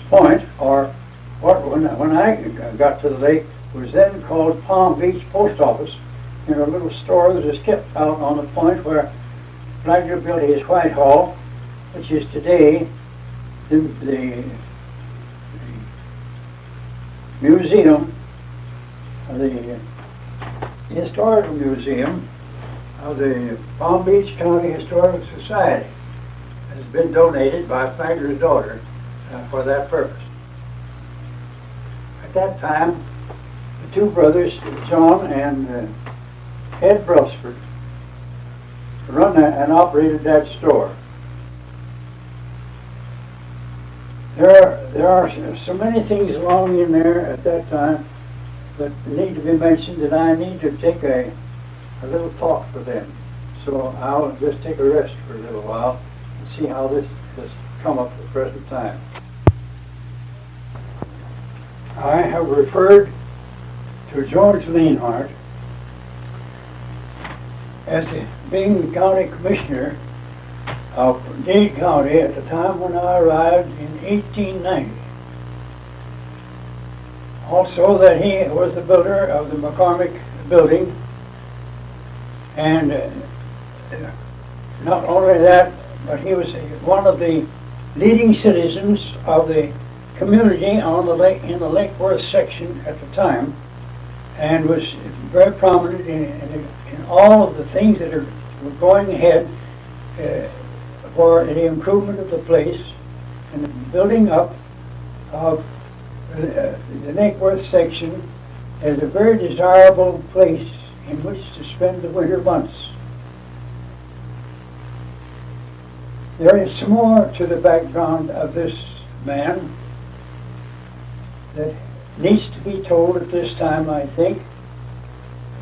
Point, or what when I got to the lake was then called Palm Beach Post Office, in a little store that was kept out on the point where Flagler built his Whitehall, which is today the museum, the historical museum of the Palm Beach County Historical Society. Has been donated by Flagler's daughter for that purpose. At that time, the two brothers, John and Ed Brelsford, run and operated that store. There are so many things along in there at that time that need to be mentioned that I need to take a little thought for them. So I'll just take a rest for a little while and see how this has come up at the present time. I have referred to George Leanhart as being the county commissioner of Dade County at the time when I arrived in 1890. Also that he was the builder of the McCormick building, and not only that, but he was one of the leading citizens of the community on the lake, in the Lake Worth section at the time, and was very prominent in all of the things that were going ahead for the improvement of the place and the building up of the Lake Worth section as a very desirable place in which to spend the winter months. There is some more to the background of this man that needs to be told at this time, I think,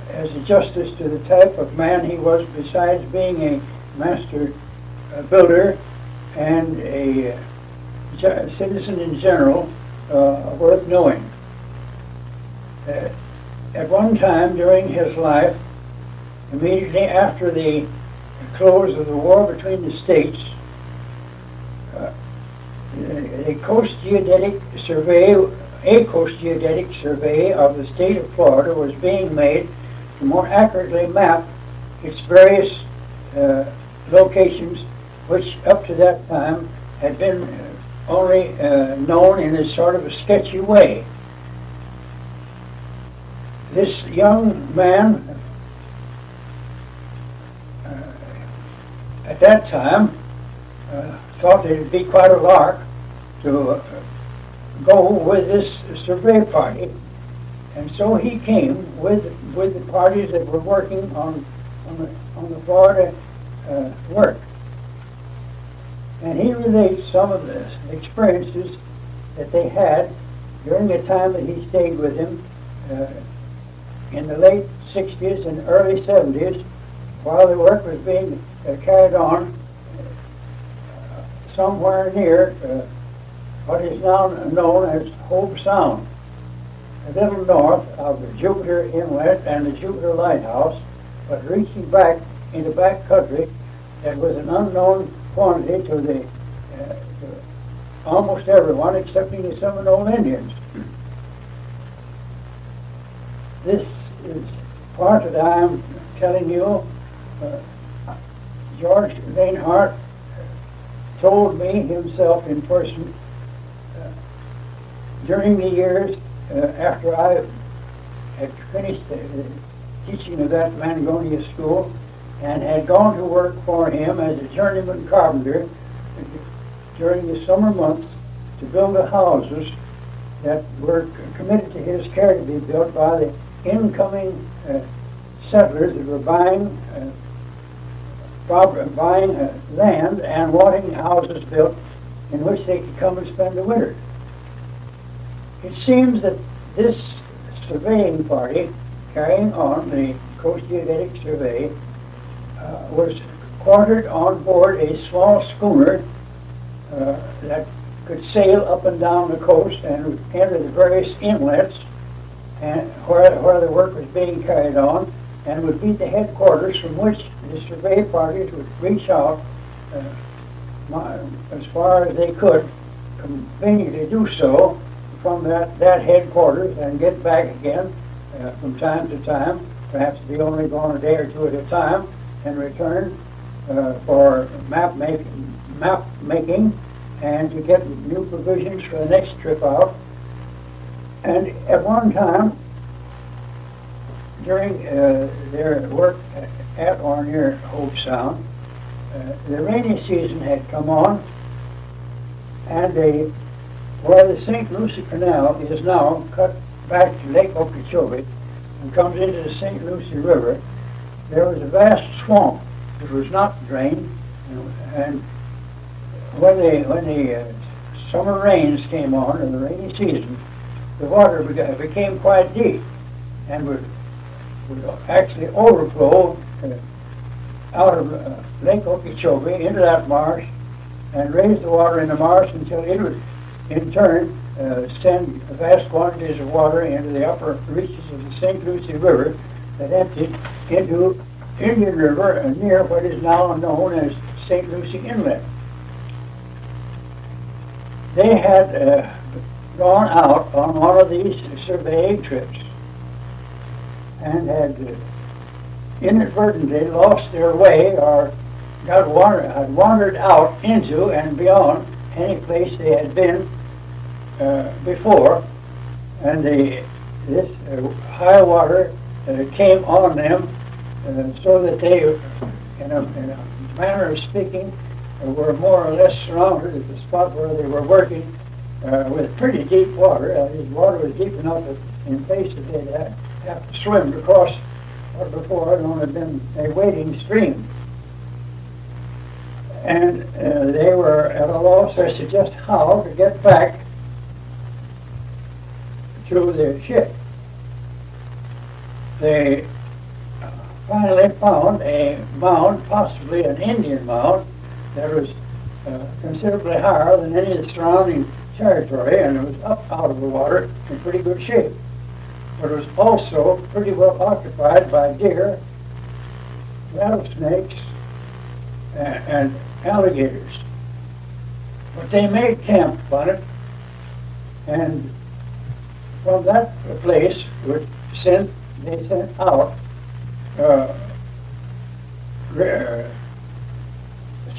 as a justice to the type of man he was, besides being a master builder and a citizen in general worth knowing. At one time during his life, immediately after the close of the war between the states, a coast geodetic survey of the state of Florida was being made to more accurately map its various locations, which up to that time had been only known in a sort of a sketchy way. This young man at that time thought it would be quite a lark to go with this survey party, and so he came with the parties that were working on the Florida work. And he relates some of the experiences that they had during the time that he stayed with him in the late 60s and early 70s, while the work was being carried on somewhere near what is now known as Hope Sound, a little north of the Jupiter Inlet and the Jupiter Lighthouse, but reaching back into back country that was an unknown quantity to almost everyone excepting the Seminole Indians. This is part that I'm telling you. George Leanhart told me himself in person during the years after I had finished the teaching of that Mangonia school and had gone to work for him as a journeyman carpenter during the summer months to build the houses that were committed to his care to be built by the incoming settlers that were buying land and wanting houses built in which they could come and spend the winter. It seems that this surveying party carrying on the Coast Geodetic Survey was quartered on board a small schooner that could sail up and down the coast and enter the various inlets and where the work was being carried on, and would be the headquarters from which the survey parties would reach out as far as they could conveniently do so from that headquarters and get back again from time to time, perhaps be only gone a day or two at a time, and return for map making and to get new provisions for the next trip out. And at one time, during their work at or near Hope Sound, the rainy season had come on, and where the St. Lucie Canal is now cut back to Lake Okeechobee and comes into the St. Lucie River, there was a vast swamp that was not drained, and when the summer rains came on in the rainy season, the water became quite deep and would actually overflow out of Lake Okeechobee into that marsh and raise the water in the marsh until it would, in turn, send vast quantities of water into the upper reaches of the St. Lucie River that emptied into Indian River near what is now known as St. Lucie Inlet. They had gone out on one of these surveying trips and had inadvertently lost their way or had wandered out into and beyond any place they had been before, and this high water came on them so that they, in a manner of speaking, were more or less surrounded at the spot where they were working with pretty deep water. His water was deep enough that in places they'd have to swim across what before had only been a wading stream. And they were at a loss as to just how to get back to their ship. They finally found a mound, possibly an Indian mound, that was considerably higher than any of the surrounding territory, and it was up out of the water in pretty good shape. But it was also pretty well occupied by deer, rattlesnakes, and alligators. But they made camp on it, and from that place they sent out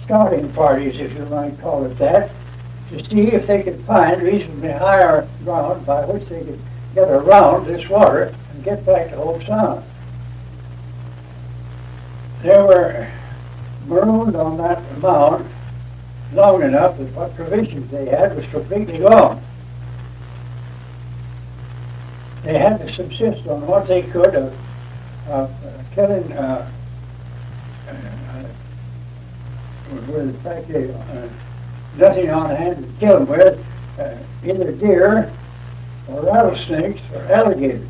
scouting parties, if you might call it that, to see if they could find reasonably higher ground by which they could get around this water and get back to Hope Sound. They were marooned on that mound long enough that what provisions they had was completely gone. They had to subsist on what they could of killing with practically nothing on hand to kill them with, either deer or rattlesnakes or alligators.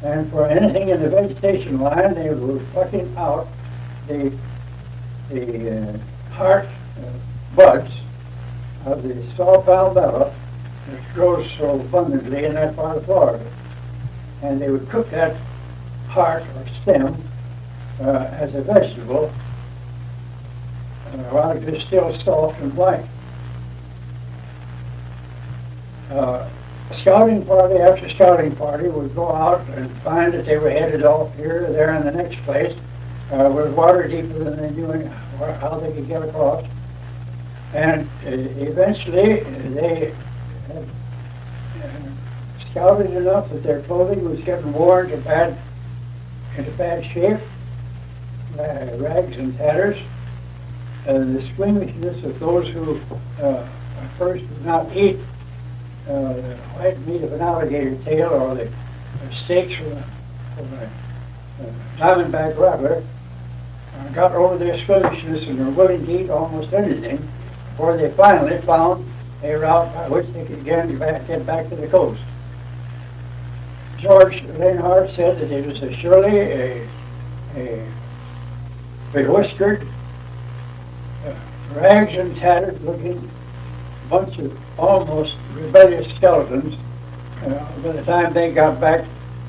And for anything in the vegetation line, they were plucking out the heart buds of the saw palmetto that grows so abundantly in that part of Florida. And they would cook that heart or stem as a vegetable while it was still soft and white. Scouting party after scouting party would go out and find that they were headed off here or there in the next place with water deeper than they knew how they could get across. And eventually they had scouted enough that their clothing was getting worn into bad shape, rags and tatters. The squeamishness of those who first would not eat the white meat of an alligator tail or the steaks from a diamondback rattler got over their squeamishness and were willing to eat almost anything before they finally found a route by which they could get back to the coast. George Reinhardt said that it was surely a bewhiskered, rags and tattered looking bunch of almost rebellious skeletons by the time they got back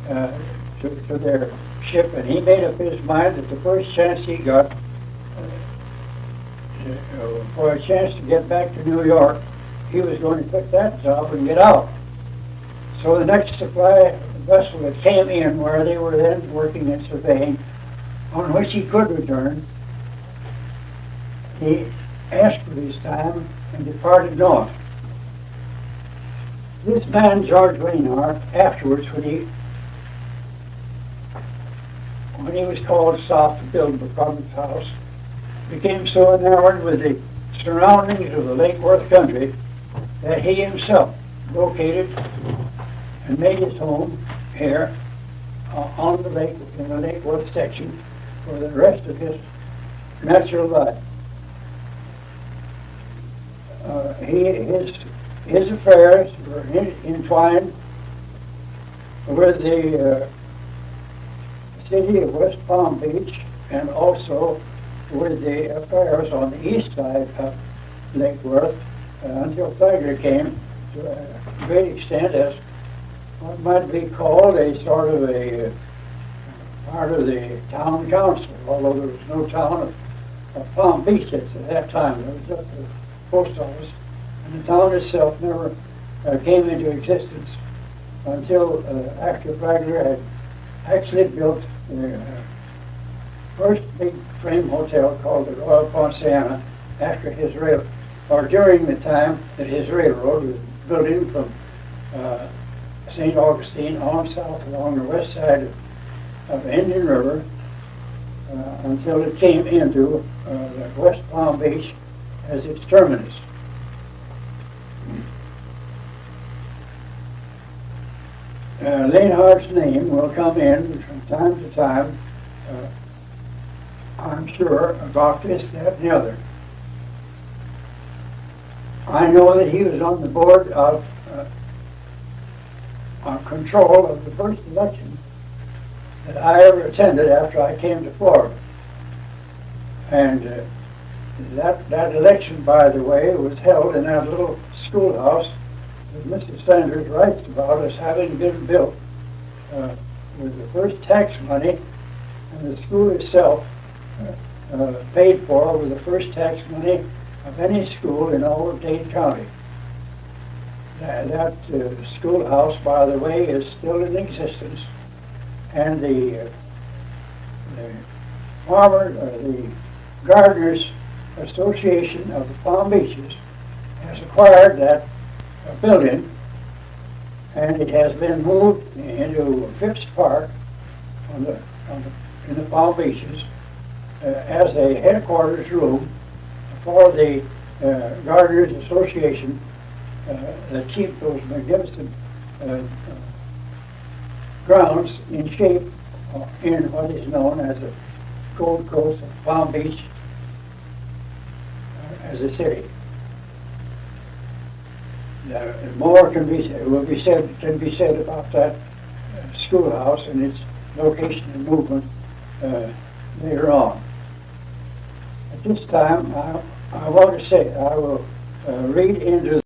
to their ship, and he made up his mind that the first chance he got for a chance to get back to New York, he was going to quit that job and get out. So the next supply vessel that came in where they were then working and surveying, on which he could return, he asked for his time and departed north. This man, George Reinhardt, afterwards, when he was called south to build the Province House, became so enamored with the surroundings of the Lake Worth country that he himself located and made his home here on the lake, in the Lake Worth section, for the rest of his natural life. his affairs were entwined with the city of West Palm Beach, and also with the affairs on the east side of Lake Worth, until Flagler came to a great extent as what might be called a sort of a part of the town council, although there was no town of Palm Beach at that time. There was just the post office, and the town itself never came into existence until after Flagler had actually built the first big frame hotel called the Royal Poinciana after his during the time that his railroad was building from St. Augustine on south along the west side of Indian River until it came into West Palm Beach as its terminus. Lanehardt's name will come in from time to time, I'm sure, about this, that, and the other. I know that he was on the board of control of the first election that I ever attended after I came to Florida. And that election, by the way, was held in that little schoolhouse that Mrs. Sanders writes about as having been built with the first tax money, and the school itself paid for with the first tax money of any school in all of Dade County. That schoolhouse, by the way, is still in existence, and the Gardeners Association of the Palm Beaches has acquired that building, and it has been moved into Phipps Park in the Palm Beaches as a headquarters room for the Gardeners Association that keep those magnificent grounds in shape in what is known as the Gold Coast of Palm Beach as a city. More can be said about that schoolhouse and its location and movement later on. At this time, I want to say I will read into